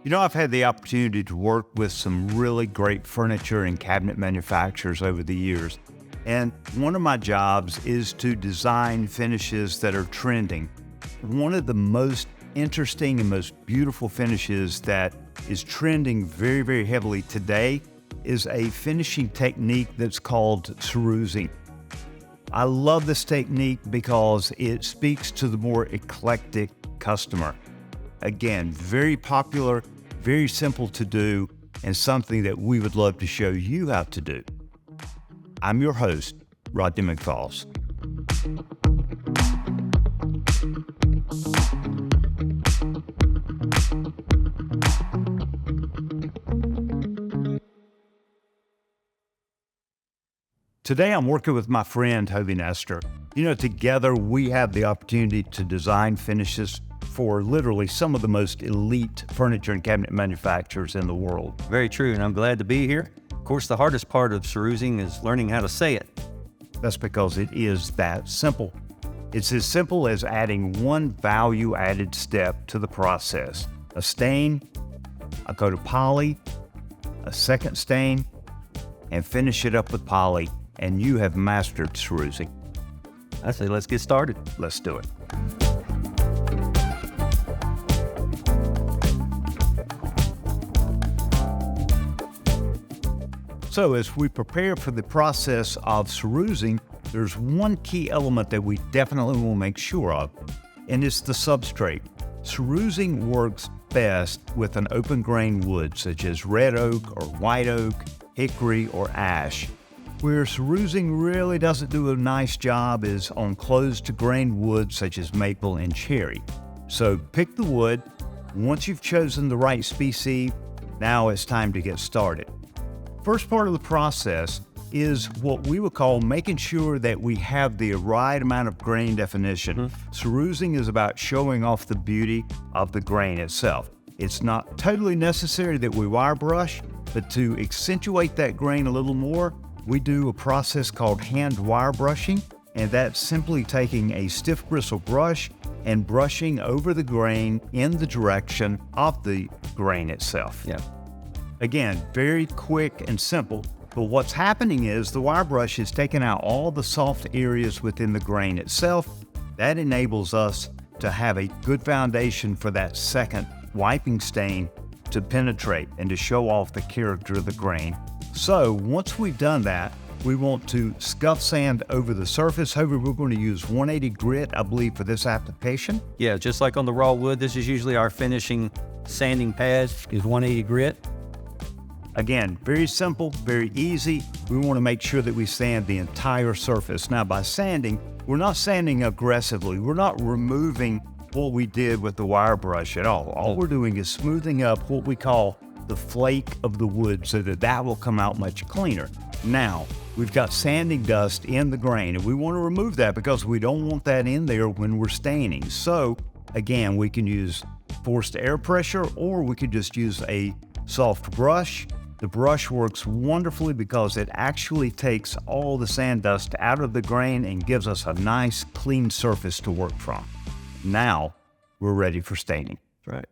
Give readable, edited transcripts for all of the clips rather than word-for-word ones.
You know, I've had the opportunity to work with some really great furniture and cabinet manufacturers over the years. And one of my jobs is to design finishes that are trending. One of the most interesting and most beautiful finishes that is trending very, very heavily today is a finishing technique that's called Cerusing. I love this technique because it speaks to the more eclectic customer. Again, very popular, very simple to do, and something that we would love to show you how to do. I'm your host, Rodney McFalls. Today I'm working with my friend Hovie Nestor. You know, together we have the opportunity to design finishes for literally some of the most elite furniture and cabinet manufacturers in the world. Very true, and I'm glad to be here. Of course, the hardest part of cerusing is learning how to say it. That's because it is that simple. It's as simple as adding one value-added step to the process. A stain, a coat of poly, a second stain, and finish it up with poly, and you have mastered cerusing. I say let's get started. Let's do it. So as we prepare for the process of cerusing, there's one key element that we definitely will make sure of, and it's the substrate. Cerusing works best with an open grain wood such as red oak or white oak, hickory, or ash. Where cerusing really doesn't do a nice job is on closed grain wood such as maple and cherry. So pick the wood. Once you've chosen the right species, now it's time to get started. First part of the process is what we would call making sure that we have the right amount of grain definition. Cerusing is about showing off the beauty of the grain itself. It's not totally necessary that we wire brush, but to accentuate that grain a little more, we do a process called hand wire brushing, and that's simply taking a stiff bristle brush and brushing over the grain in the direction of the grain itself. Yeah. Again, very quick and simple, but what's happening is the wire brush is taking out all the soft areas within the grain itself. That enables us to have a good foundation for that second wiping stain to penetrate and to show off the character of the grain. So once we've done that, we want to scuff sand over the surface. However, we're going to use 180 grit, I believe, for this application. Yeah, just like on the raw wood, this is usually our finishing sanding pad is 180 grit. Again, very simple, very easy. We want to make sure that we sand the entire surface. Now, by sanding, we're not sanding aggressively. We're not removing what we did with the wire brush at all. All we're doing is smoothing up what we call the flake of the wood so that will come out much cleaner. Now, we've got sanding dust in the grain, and we want to remove that because we don't want that in there when we're staining. So, again, we can use forced air pressure, or we could just use a soft brush. The brush works wonderfully because it actually takes all the sand dust out of the grain and gives us a nice, clean surface to work from. Now, we're ready for staining. Right.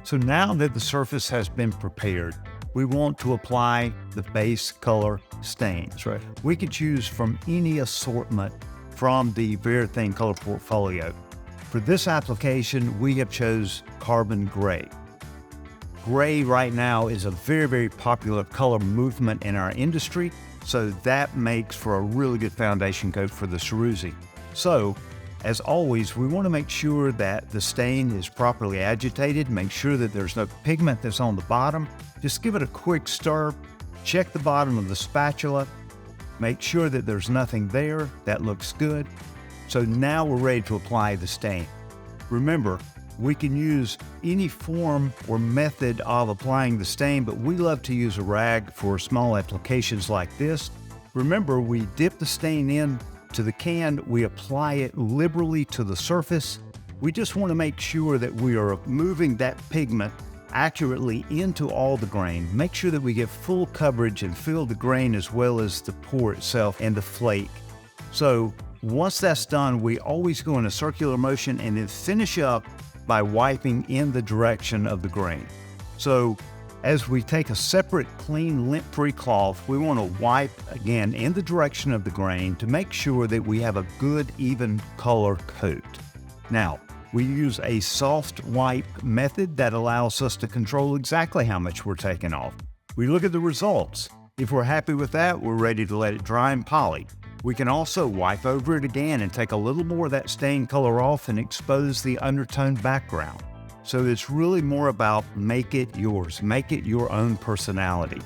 So now that the surface has been prepared, we want to apply the base color stain. That's right. We could choose from any assortment from the Varathane color portfolio. For this application, we have chose carbon gray. Gray right now is a very, very popular color movement in our industry, so that makes for a really good foundation coat for the cerusing. So, as always, we want to make sure that the stain is properly agitated, make sure that there's no pigment that's on the bottom. Just give it a quick stir, check the bottom of the spatula, make sure that there's nothing there. That looks good. So now we're ready to apply the stain. Remember, we can use any form or method of applying the stain, but we love to use a rag for small applications like this. Remember, we dip the stain in to the can, we apply it liberally to the surface. We just want to make sure that we are moving that pigment accurately into all the grain. Make sure that we get full coverage and fill the grain as well as the pour itself and the flake. So once that's done, we always go in a circular motion and then finish up by wiping in the direction of the grain. So as we take a separate clean lint-free cloth, we want to wipe again in the direction of the grain to make sure that we have a good even color coat. Now, we use a soft wipe method that allows us to control exactly how much we're taking off. We look at the results. If we're happy with that, we're ready to let it dry and poly. We can also wipe over it again and take a little more of that stain color off and expose the undertone background. So it's really more about make it yours, make it your own personality.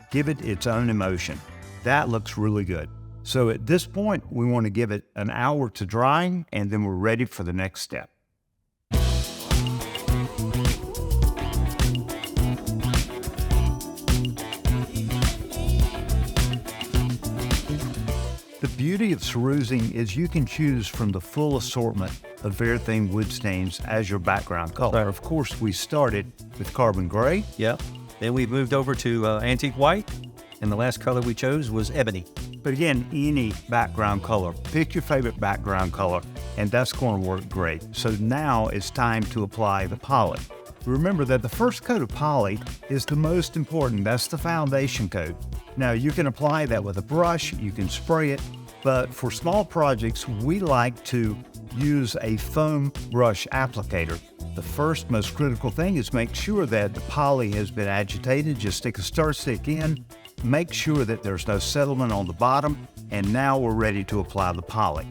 Give it its own emotion. That looks really good. So at this point, we want to give it an hour to drying, and then we're ready for the next step. The beauty of cerusing is you can choose from the full assortment of Varathane wood stains as your background color. Of course, we started with carbon gray. Yep. Then we moved over to antique white, and the last color we chose was ebony. But again, any background color, pick your favorite background color, and that's going to work great. So now it's time to apply the poly. Remember that the first coat of poly is the most important. That's the foundation coat. Now you can apply that with a brush, you can spray it, but for small projects, we like to use a foam brush applicator. The first most critical thing is make sure that the poly has been agitated. Just stick a stir stick in, make sure that there's no settlement on the bottom, and now we're ready to apply the poly.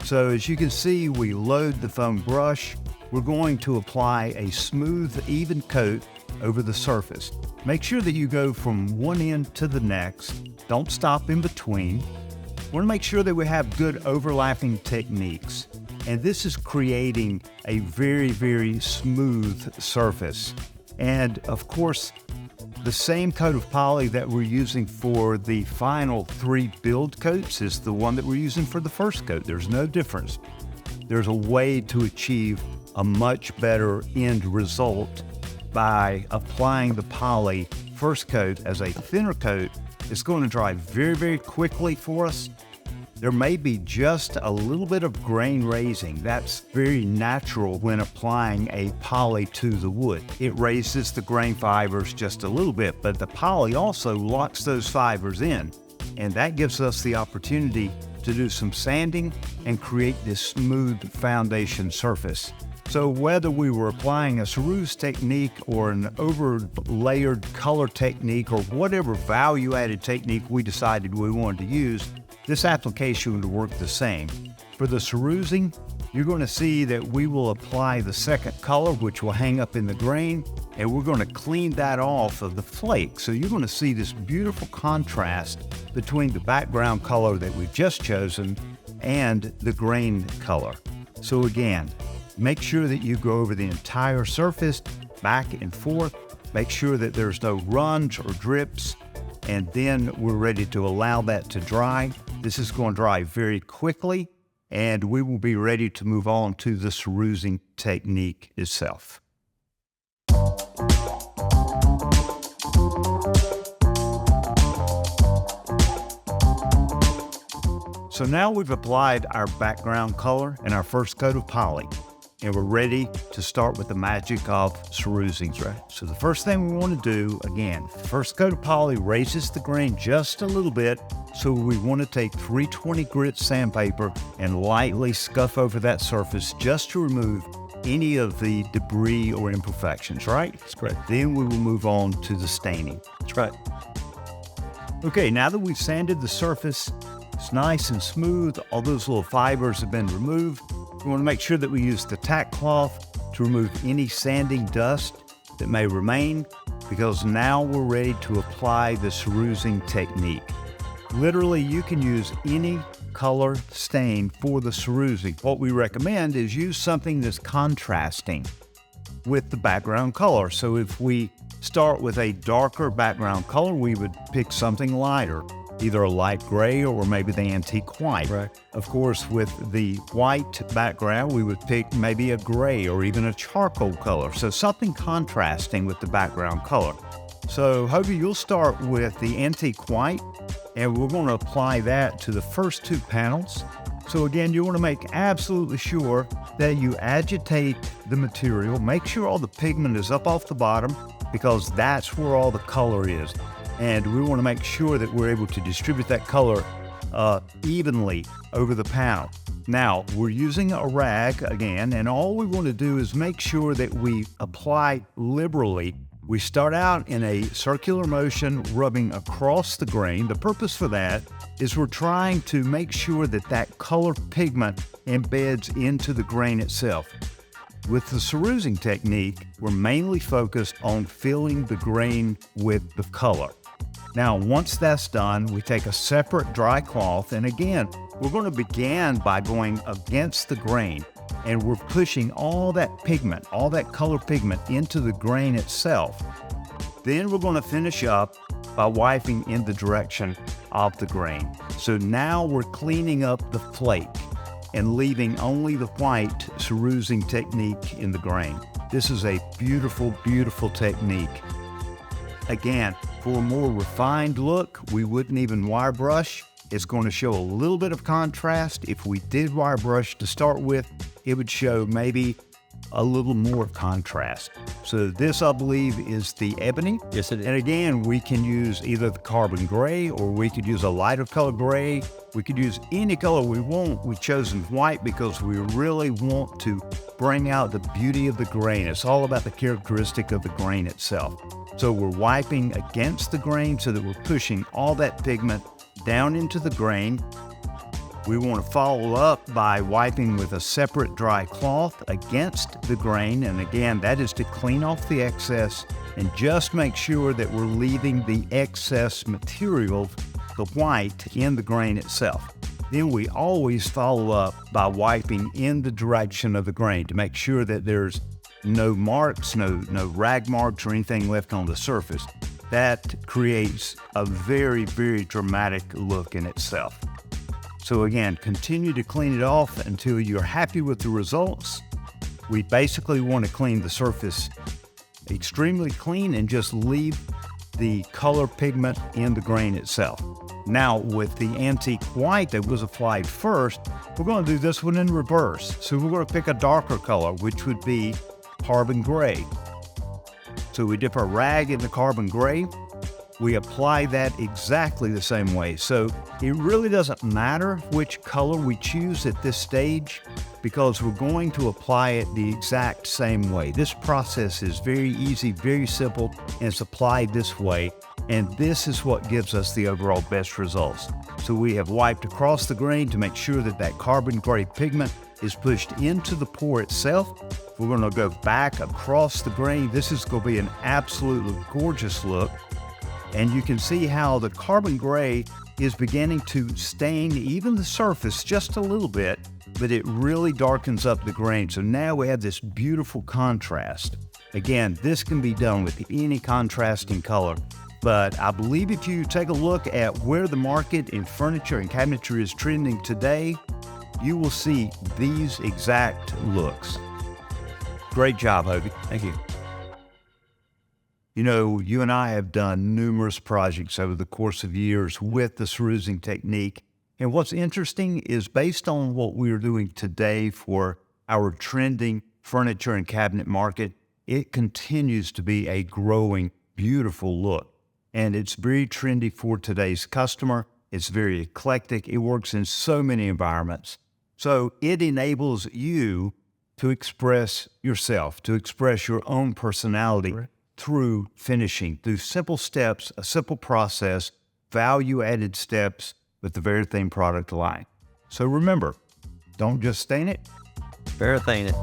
So as you can see, we load the foam brush. We're going to apply a smooth, even coat over the surface. Make sure that you go from one end to the next. Don't stop in between. We want to make sure that we have good overlapping techniques. And this is creating a very, very smooth surface. And of course, the same coat of poly that we're using for the final 3 build coats is the one that we're using for the first coat. There's no difference. There's a way to achieve a much better end result by applying the poly first coat as a thinner coat. It's going to dry very, very quickly for us. There may be just a little bit of grain raising. That's very natural when applying a poly to the wood. It raises the grain fibers just a little bit, but the poly also locks those fibers in, and that gives us the opportunity to do some sanding and create this smooth foundation surface. So whether we were applying a Ceruse technique or an over-layered color technique or whatever value-added technique we decided we wanted to use, this application would work the same. For the cerusing, you're going to see that we will apply the second color, which will hang up in the grain, and we're going to clean that off of the flake. So you're going to see this beautiful contrast between the background color that we've just chosen and the grain color. So again, make sure that you go over the entire surface, back and forth. Make sure that there's no runs or drips, and then we're ready to allow that to dry. This is going to dry very quickly, and we will be ready to move on to the cerusing technique itself. So now we've applied our background color and our first coat of poly, and we're ready to start with the magic of cerusing. Right. So the first thing we want to do, again, first coat of poly raises the grain just a little bit, so we want to take 320 grit sandpaper and lightly scuff over that surface just to remove any of the debris or imperfections, right? That's correct. Then we will move on to the staining. That's right. Okay, now that we've sanded the surface, it's nice and smooth. All those little fibers have been removed. We want to make sure that we use the tack cloth to remove any sanding dust that may remain, because now we're ready to apply the cerusing technique. Literally, you can use any color stain for the cerusing. What we recommend is use something that's contrasting with the background color. So if we start with a darker background color, we would pick something lighter. either a light gray or maybe the antique white. Right. Of course, with the white background, we would pick maybe a gray or even a charcoal color. So something contrasting with the background color. So Hovie, you'll start with the antique white, and we're going to apply that to the first two panels. So again, you want to make absolutely sure that you agitate the material. Make sure all the pigment is up off the bottom, because that's where all the color is. And we want to make sure that we're able to distribute that color evenly over the panel. Now, we're using a rag again, and all we want to do is make sure that we apply liberally. We start out in a circular motion, rubbing across the grain. The purpose for that is we're trying to make sure that that color pigment embeds into the grain itself. With the cerusing technique, we're mainly focused on filling the grain with the color. Now, once that's done, we take a separate dry cloth, and again, we're going to begin by going against the grain, and we're pushing all that pigment, all that color pigment into the grain itself. Then we're going to finish up by wiping in the direction of the grain. So now we're cleaning up the flake and leaving only the white cerusing technique in the grain. This is a beautiful, beautiful technique. Again, for a more refined look, we wouldn't even wire brush. It's going to show a little bit of contrast. If we did wire brush to start with, it would show maybe a little more contrast. So this, I believe, is the ebony. Yes, it is. And again, we can use either the carbon gray, or we could use a lighter color gray. We could use any color we want. We've chosen white because we really want to bring out the beauty of the grain. It's all about the characteristic of the grain itself. So we're wiping against the grain so that we're pushing all that pigment down into the grain. We want to follow up by wiping with a separate dry cloth against the grain. And again, that is to clean off the excess and just make sure that we're leaving the excess material, the white, in the grain itself. Then we always follow up by wiping in the direction of the grain to make sure that there's no marks, no rag marks or anything left on the surface. That creates a very, very dramatic look in itself. So again, continue to clean it off until you're happy with the results. We basically want to clean the surface extremely clean and just leave the color pigment in the grain itself. Now, with the antique white that was applied first, we're going to do this one in reverse. So we're going to pick a darker color, which would be carbon gray. So we dip our rag in the carbon gray. We apply that exactly the same way. So it really doesn't matter which color we choose at this stage, because we're going to apply it the exact same way. This process is very easy, very simple, and it's applied this way. And this is what gives us the overall best results. So we have wiped across the grain to make sure that that carbon gray pigment is pushed into the pour itself. We're going to go back across the grain. This is going to be an absolutely gorgeous look. And you can see how the carbon gray is beginning to stain even the surface just a little bit, but it really darkens up the grain. So now we have this beautiful contrast. Again, this can be done with any contrasting color, but I believe if you take a look at where the market in furniture and cabinetry is trending today, you will see these exact looks. Great job, Hovie. Thank you. You know, you and I have done numerous projects over the course of years with the cerusing technique. And what's interesting is, based on what we're doing today for our trending furniture and cabinet market, it continues to be a growing, beautiful look. And it's very trendy for today's customer. It's very eclectic. It works in so many environments. So it enables you to express yourself, to express your own personality. Right. Through finishing, through simple steps, a simple process, value-added steps with the Varathane product line. So remember, don't just stain it, Varathane it.